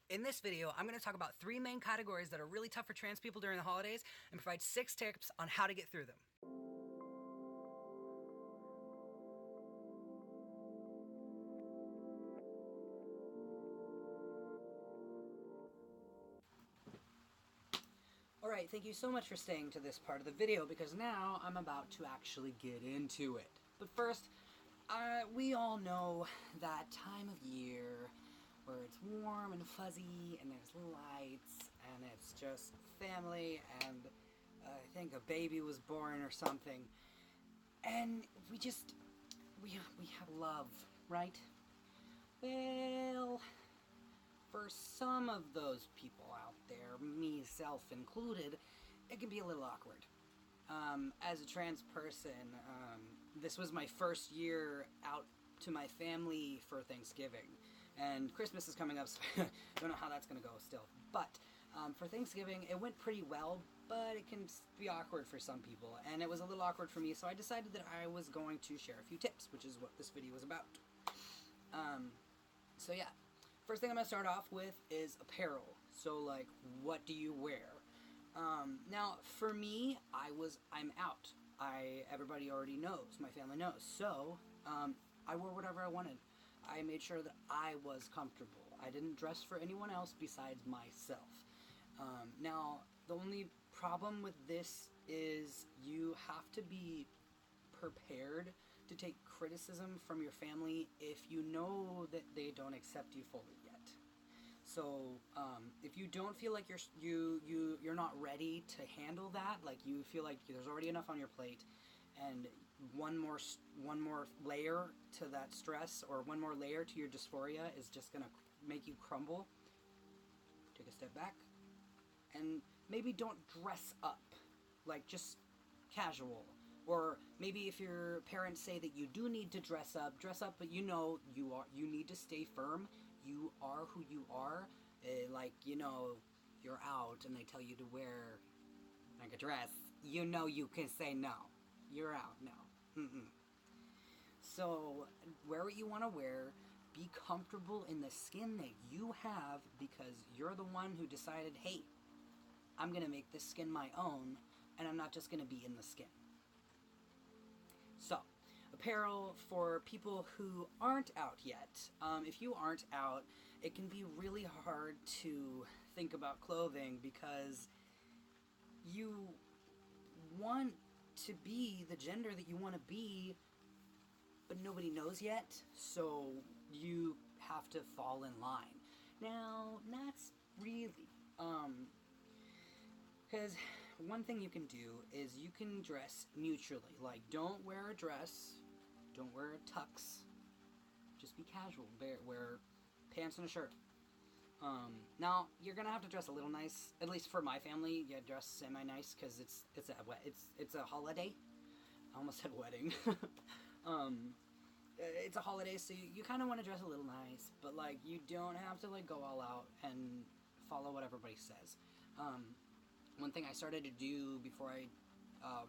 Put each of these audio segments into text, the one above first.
In this video, I'm going to talk about 3 main categories that are really tough for trans people during the holidays and provide 6 tips on how to get through them. Alright, thank you so much for staying to this part of the video because now I'm about to actually get into it. But first, we all know that time of year where it's warm and fuzzy and there's lights and it's just family and I think a baby was born or something. And we have love, right? Well, for some of those people out there, me-self included, it can be a little awkward. As a trans person, this was my first year out to my family for Thanksgiving. And Christmas is coming up, so I don't know how that's going to go still. But for Thanksgiving, it went pretty well, but it can be awkward for some people. And it was a little awkward for me, so I decided that I was going to share a few tips, which is what this video is about. So yeah, first thing I'm going to start off with is apparel. So like, what do you wear? Now, for me, I'm out. Everybody already knows, my family knows, so I wore whatever I wanted. I made sure that I was comfortable. I didn't dress for anyone else besides myself. Now, the only problem with this is you have to be prepared to take criticism from your family if you know that they don't accept you fully yet. So, if you don't feel like you're not ready to handle that, like you feel like there's already enough on your plate, and one more layer to that stress, or one more layer to your dysphoria is just gonna make you crumble, take a step back, and maybe don't dress up, like just casual. Or maybe if your parents say that you do need to dress up, but you know you need to stay firm. You are who you are. Like, you know, you're out and they tell you to wear like a dress. You know you can say no. You're out, no. So, wear what you want to wear. Be comfortable in the skin that you have because you're the one who decided, hey, I'm going to make this skin my own and I'm not just going to be in the skin. So, apparel for people who aren't out yet. If you aren't out, it can be really hard to think about clothing because you want to be the gender that you want to be, but nobody knows yet, so you have to fall in line. Now, that's really, because one thing you can do is you can dress neutrally. Like, don't wear a dress, don't wear a tux, just be casual. Wear pants and a shirt. Now, you're gonna have to dress a little nice. At least for my family, you dress semi-nice because it's a holiday. I almost said wedding. It's a holiday, so you kind of want to dress a little nice, but like you don't have to like go all out and follow what everybody says. One thing I started to do before I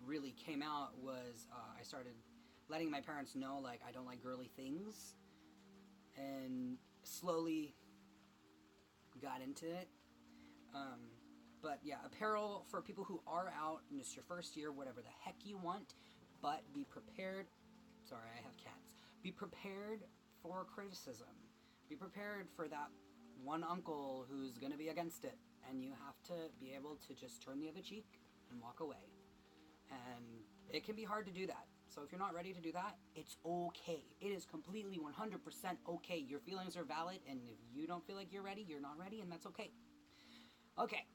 really came out was I started letting my parents know like I don't like girly things, and slowly got into it. But yeah, apparel for people who are out and it's your first year, whatever the heck you want, but be prepared. Sorry, I have cats. Be prepared for criticism. Be prepared for that one uncle who's going to be against it, and you have to be able to just turn the other cheek and walk away. And it can be hard to do that. So if you're not ready to do that, it's okay. It is completely 100% okay. Your feelings are valid, and if you don't feel like you're ready, you're not ready, and that's okay. Okay,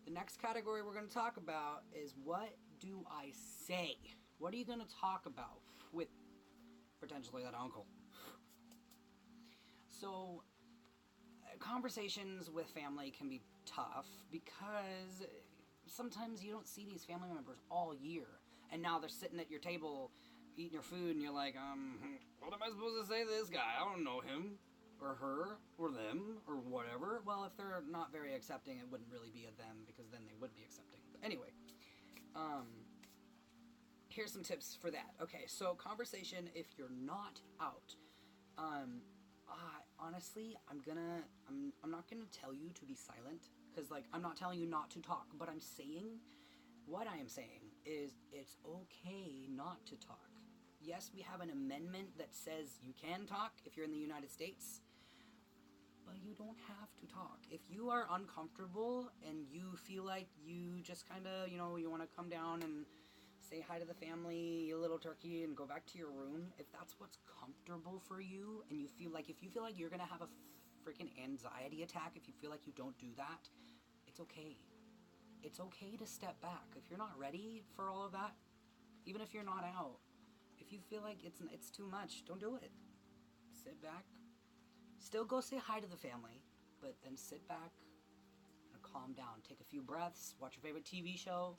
the next category we're going to talk about is what do I say? What are you going to talk about with potentially that uncle? So, conversations with family can be tough because sometimes you don't see these family members all year, and now they're sitting at your table eating your food and you're like, what am I supposed to say to this guy? I don't know him or her or them or whatever. Well, if they're not very accepting, it wouldn't really be a them because then they would be accepting. But anyway, here's some tips for that. Okay, so conversation if you're not out. Honestly, I'm not gonna tell you to be silent, because like I'm not telling you not to talk, but what I am saying is it's okay not to talk. Yes, we have an amendment that says you can talk if you're in the United States, but you don't have to talk. If you are uncomfortable and you feel like you just kind of, you want to come down and say hi to the family, eat a little turkey, and go back to your room, if that's what's comfortable for you, and if you feel like you're gonna have a freaking anxiety attack if you feel like you don't do that, it's okay. It's okay to step back. If you're not ready for all of that, even if you're not out, if you feel like it's too much, don't do it. Sit back. Still go say hi to the family, but then sit back and calm down. Take a few breaths, watch your favorite TV show,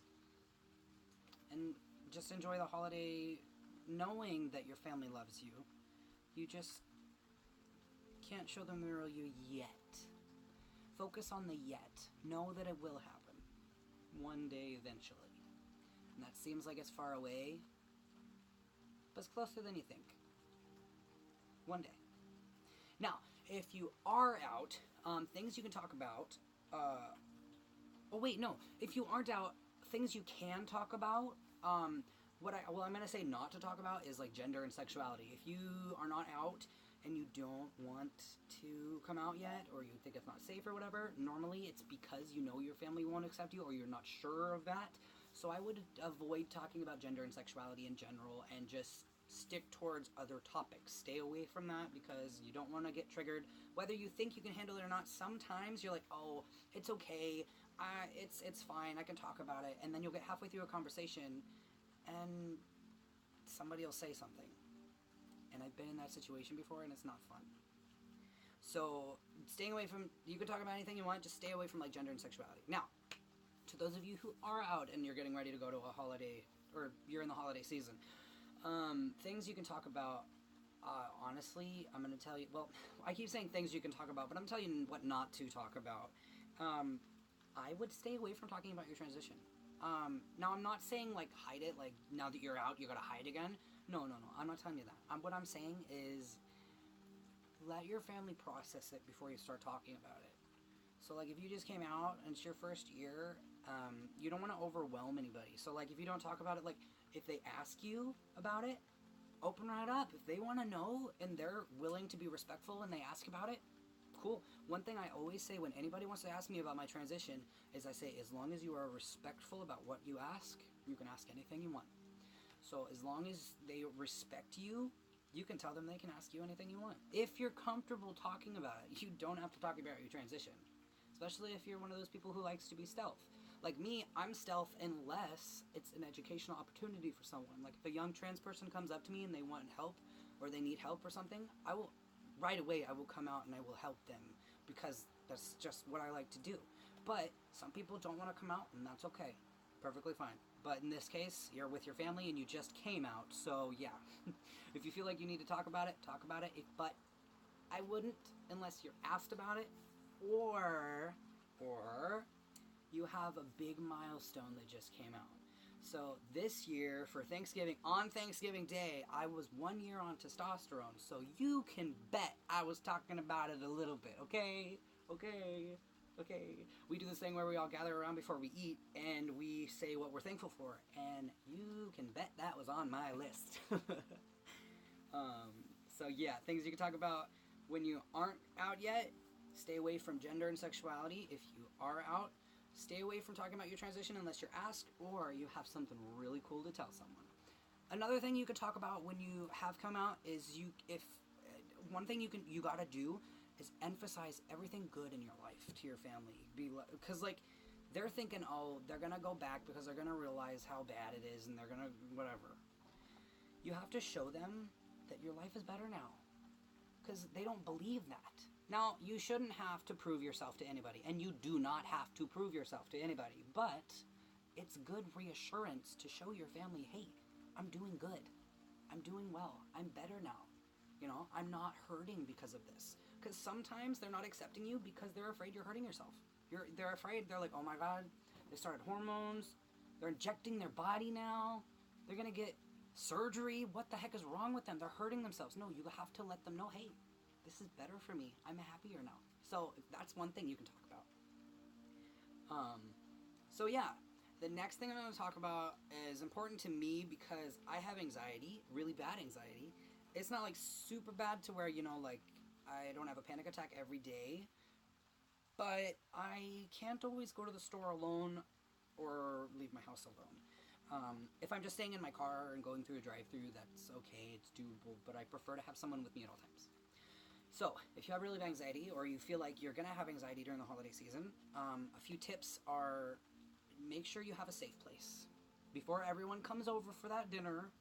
and just enjoy the holiday knowing that your family loves you. You just can't show them the real you yet. Focus on the yet. Know that it will happen. One day eventually. And that seems like it's far away, but it's closer than you think. One day. Now, if you are out, things you can talk about, if you aren't out, things you can talk about, I'm going to say not to talk about is like gender and sexuality. If you are not out and you don't want to come out yet, or you think it's not safe or whatever, normally it's because you know your family won't accept you or you're not sure of that. So I would avoid talking about gender and sexuality in general and just stick towards other topics. Stay away from that because you don't want to get triggered. Whether you think you can handle it or not, sometimes you're like, oh, it's okay, it's fine, I can talk about it, and then you'll get halfway through a conversation and somebody will say something. And I've been in that situation before and it's not fun. So staying away from, you can talk about anything you want, just stay away from like gender and sexuality. Now, to those of you who are out and you're getting ready to go to a holiday, or you're in the holiday season, things you can talk about, honestly, I'm going to tell you, well, I keep saying things you can talk about, but I'm telling you what not to talk about. I would stay away from talking about your transition. Now, I'm not saying, like, hide it, like, now that you're out, you gotta hide again. No, I'm not telling you that. What I'm saying is let your family process it before you start talking about it. So, like, if you just came out and it's your first year, you don't want to overwhelm anybody. So, like, if you don't talk about it, like, if they ask you about it, open right up. If they want to know and they're willing to be respectful and they ask about it, cool. One thing I always say when anybody wants to ask me about my transition is I say, as long as you are respectful about what you ask, you can ask anything you want. So as long as they respect you, you can tell them they can ask you anything you want. If you're comfortable talking about it, you don't have to talk about your transition. Especially if you're one of those people who likes to be stealth. Like me, I'm stealth unless it's an educational opportunity for someone. Like if a young trans person comes up to me and they want help or they need help or something, right away I will come out and I will help them because that's just what I like to do. But some people don't want to come out and that's okay. Perfectly fine. But in this case, you're with your family and you just came out. So yeah, if you feel like you need to talk about it, talk about it. But I wouldn't unless you're asked about it or you have a big milestone that just came out. So this year for Thanksgiving, on Thanksgiving Day, I was 1 year on testosterone. So you can bet I was talking about it a little bit, okay? We do this thing where we all gather around before we eat and we say what we're thankful for. And you can bet that was on my list. So yeah, things you can talk about when you aren't out yet. Stay away from gender and sexuality. If you are out, stay away from talking about your transition unless you're asked or you have something really cool to tell someone. Another thing you could talk about when you have come out is one thing you gotta do is emphasize everything good in your life to your family. Because like they're thinking, oh, they're gonna go back because they're gonna realize how bad it is and they're gonna whatever. You have to show them that your life is better now because they don't believe that. Now, you shouldn't have to prove yourself to anybody, and you do not have to prove yourself to anybody, but it's good reassurance to show your family, hey, I'm doing good. I'm doing well. I'm better now. I'm not hurting because of this. Because sometimes they're not accepting you because they're afraid you're hurting yourself. They're afraid. They're like, oh my God, they started hormones. They're injecting their body now. They're going to get surgery. What the heck is wrong with them? They're hurting themselves. No, you have to let them know, hey, this is better for me. I'm happier now. So that's one thing you can talk about. So yeah, the next thing I'm going to talk about is important to me because I have anxiety, really bad anxiety. It's not like super bad to where, like I don't have a panic attack every day, but I can't always go to the store alone or leave my house alone. If I'm just staying in my car and going through a drive-through, that's okay, it's doable, but I prefer to have someone with me at all times. So, if you have really bad anxiety, or you feel like you're going to have anxiety during the holiday season, a few tips are, make sure you have a safe place. Before everyone comes over for that dinner,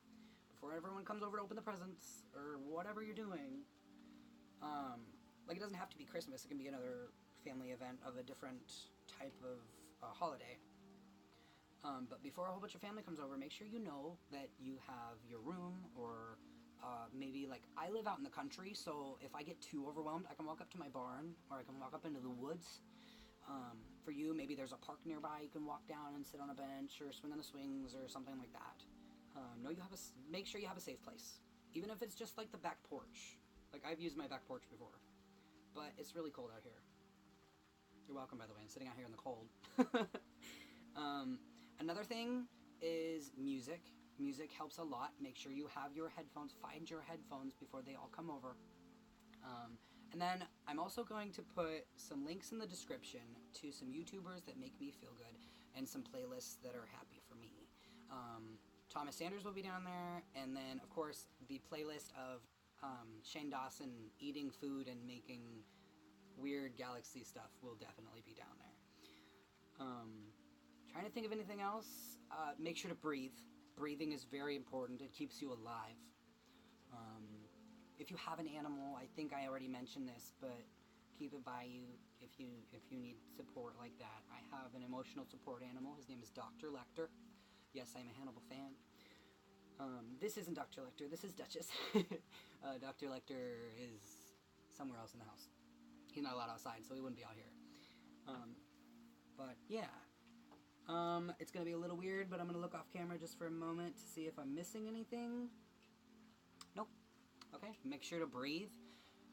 before everyone comes over to open the presents, or whatever you're doing, like it doesn't have to be Christmas, it can be another family event of a different type of holiday. But before a whole bunch of family comes over, make sure you know that you have your room, or maybe, like, I live out in the country, so if I get too overwhelmed, I can walk up to my barn, or I can walk up into the woods. For you, maybe there's a park nearby, you can walk down and sit on a bench, or swing on the swings, or something like that. Make sure you have a safe place. Even if it's just, like, the back porch. Like, I've used my back porch before. But it's really cold out here. You're welcome, by the way. I'm sitting out here in the cold. Another thing is music. Music helps a lot. Make sure you have your headphones. Find your headphones before they all come over. And then I'm also going to put some links in the description to some YouTubers that make me feel good and some playlists that are happy for me. Thomas Sanders will be down there, and then, of course, the playlist of Shane Dawson eating food and making weird galaxy stuff will definitely be down there. Trying to think of anything else. Make sure to breathe. Breathing is very important. It keeps you alive. If you have an animal, I think I already mentioned this, but keep it by you if you need support like that. I have an emotional support animal. His name is Dr. Lecter. Yes, I'm a Hannibal fan. This isn't Dr. Lecter. This is Duchess. Dr. Lecter is somewhere else in the house. He's not allowed outside, so he wouldn't be out here. But yeah. It's going to be a little weird, but I'm going to look off camera just for a moment to see if I'm missing anything. Nope. Okay, make sure to breathe.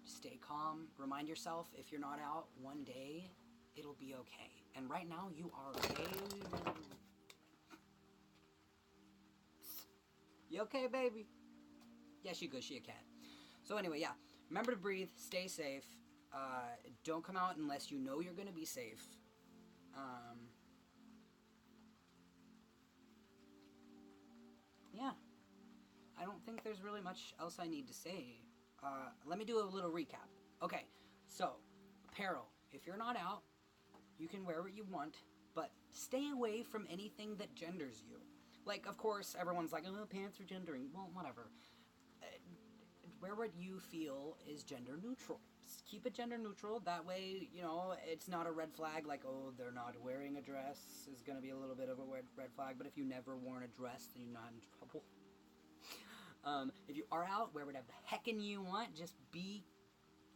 Stay calm. Remind yourself, if you're not out one day, it'll be okay. And right now, you are okay. You okay, baby? Yeah, she good. She a cat. So anyway, yeah. Remember to breathe. Stay safe. Don't come out unless you know you're going to be safe. Yeah, I don't think there's really much else I need to say. Let me do a little recap. Okay, so, apparel. If you're not out, you can wear what you want, but stay away from anything that genders you. Like, of course, everyone's like, oh, pants are gendering. Well, whatever. Wear what you feel is gender neutral. Just keep it gender neutral. That way, it's not a red flag like, oh, they're not wearing a dress is going to be a little bit of a red flag. But if you never worn a dress, then you're not in trouble. If you are out, wear whatever the heckin' you want. Just be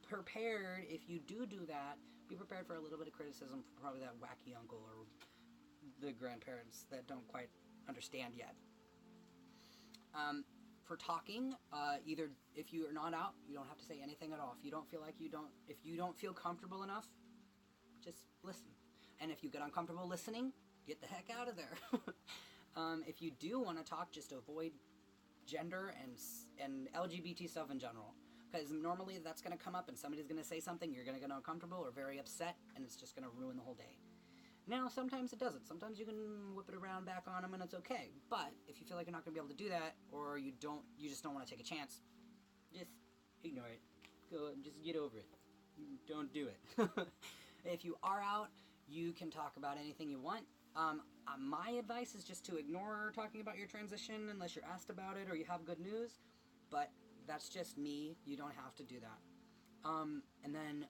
prepared. If you do that, be prepared for a little bit of criticism from probably that wacky uncle or the grandparents that don't quite understand yet. For talking, either if you are not out, you don't have to say anything at all. If you don't feel comfortable enough, just listen. And if you get uncomfortable listening, get the heck out of there. If you do want to talk, just avoid gender and LGBT stuff in general. Because normally that's going to come up and somebody's going to say something, you're going to get uncomfortable or very upset, and it's just going to ruin the whole day. Now, sometimes it doesn't. Sometimes you can whip it around back on them and it's okay. But if you feel like you're not going to be able to do that, or you just don't want to take a chance, just ignore it. Just get over it. Don't do it. If you are out, you can talk about anything you want. My advice is just to ignore talking about your transition unless you're asked about it or you have good news. But that's just me. You don't have to do that. And then,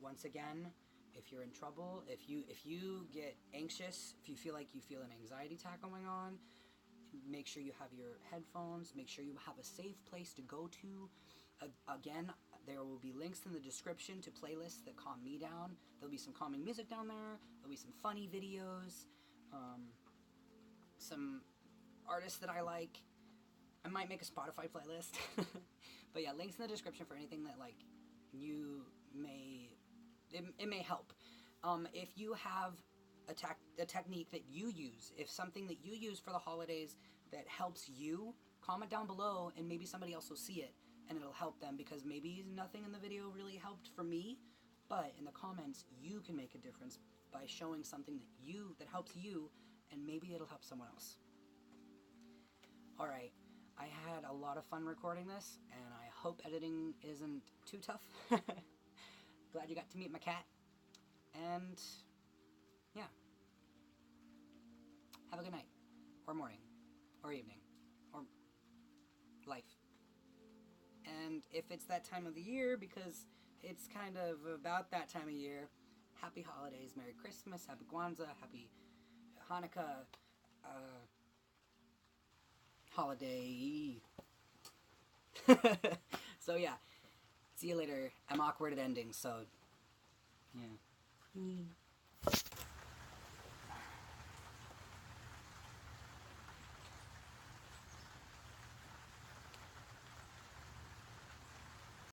once again, if you're in trouble, if you get anxious, if you feel like you feel an anxiety attack going on, make sure you have your headphones, make sure you have a safe place to go to. Again, there will be links in the description to playlists that calm me down. There'll be some calming music down there. There'll be some funny videos, some artists that I like. I might make a Spotify playlist. But yeah, links in the description for anything that, like, you may it may help. If you have a technique that you use, if something that you use for the holidays that helps you, comment down below and maybe somebody else will see it and it'll help them, because maybe nothing in the video really helped for me, but in the comments you can make a difference by showing something that helps you, and maybe it'll help someone else. Alright, I had a lot of fun recording this, and I hope editing isn't too tough. Glad you got to meet my cat. And, yeah. Have a good night. Or morning. Or evening. Or life. And if it's that time of the year, because it's kind of about that time of year, happy holidays, Merry Christmas, Happy Kwanzaa, Happy Hanukkah, holiday. So yeah, see you later. I'm awkward at endings, so yeah.